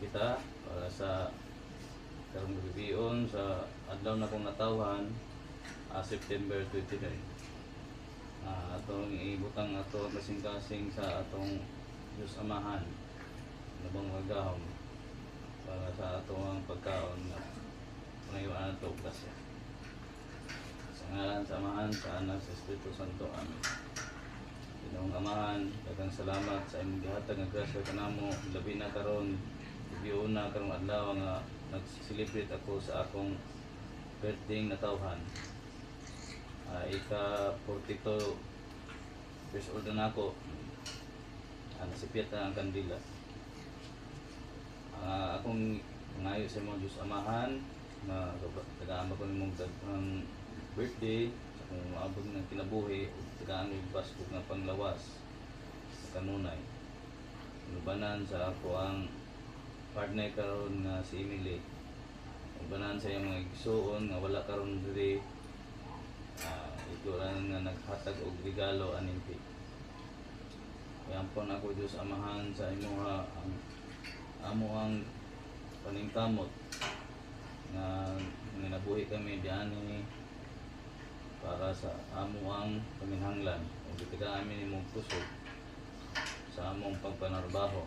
kita para sa karong gabion sa adlaw na kong natawhan, September 29. Atong ibutang ato kasing-kasing sa atong Diyos Amahan nabang magahom para sa atong pagkaon na panayuan nato kasi sa ngalan sa Amahan, sa Anak, sa Espiritu Santo. Amen. Ginoong Amahan, daghang salamat sa imong gihatag nga grasya kanamo, labi na karon giuna karong adlaw nga nag-celebrate ako sa akong birthday na tawhan. Ika 42 years old na ako. Nasipyat na ang kandila. Akong ngayo sa mga Diyos Amahan na tagaan ko ng birthday sa kung maabot ng kinabuhi o tagaan ng Pasko nga panglawas sa kanunay. Lubanan sa ako ang partner karon nga si Emily. Lubanan sa iyang mga igsuon nga wala karon diri. Ito lang nga naghatag og regalo aning yan po na ako Diyos Amahan sa imuha ang amo ang paningkamot nga nabuhi kami diani para sa amo ang paminhanglan o kita amin imong puso sa among pagpanarbaho.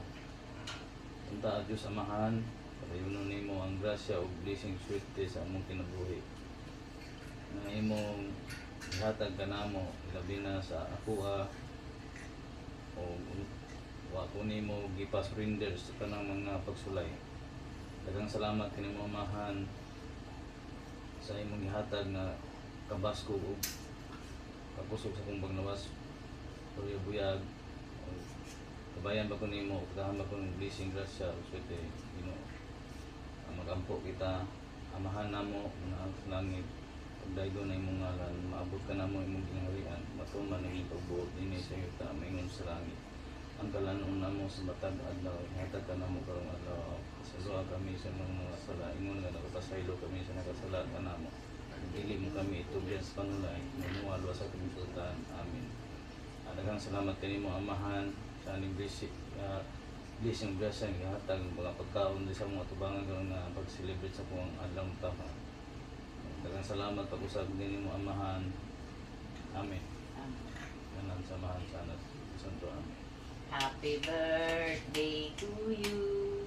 Unta Diyos Amahan, padayonon nimo ang grasya o blessing swerte sa among kinabuhi na imong ihatag kanamo ilabi na sa akuha o wa ko nimo gipa-surrender sa kanang mga pagsulay. Daghang salamat kanimo Amahan sa imong gihatag na kabasko ug kapusok sa kong pagnawas buyag kabayan ba ko nimo kahan ba ko ng blessing grasya ug swerte Ginoo ang magampo kita Amahan namo na langit pagdaygo na imong ngalan maabot ka namo imong gingharian matuman ang imong pagbuot dinhi sa iyo ta maingon sa langit ang kalanon namo sa matag adlaw ihatag ka namo karong adlaw sa luwa kami sa mga sala ingon nga nakapasaylo kami sa nakasala kanamo dili mo kami itugyan sa panulay mamuwalo sa kaming sultan. Amen. Daghang salamat kanimo Amahan sa aning blessing blessing ihatag mga pagkaon sa mga tubangan karon nga pag-celebrate sa kuang adlaw tawhan. Daghang salamat pag-usab ninyo Amahan. Amen. Amen. Samahan sa Anak Santo. Amen. Happy birthday to you.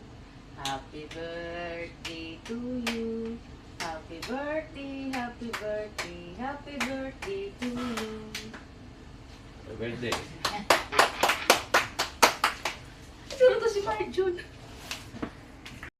Happy birthday to you. Happy birthday, happy birthday, happy birthday to you. Happy birthday. Siguro to si Marjun.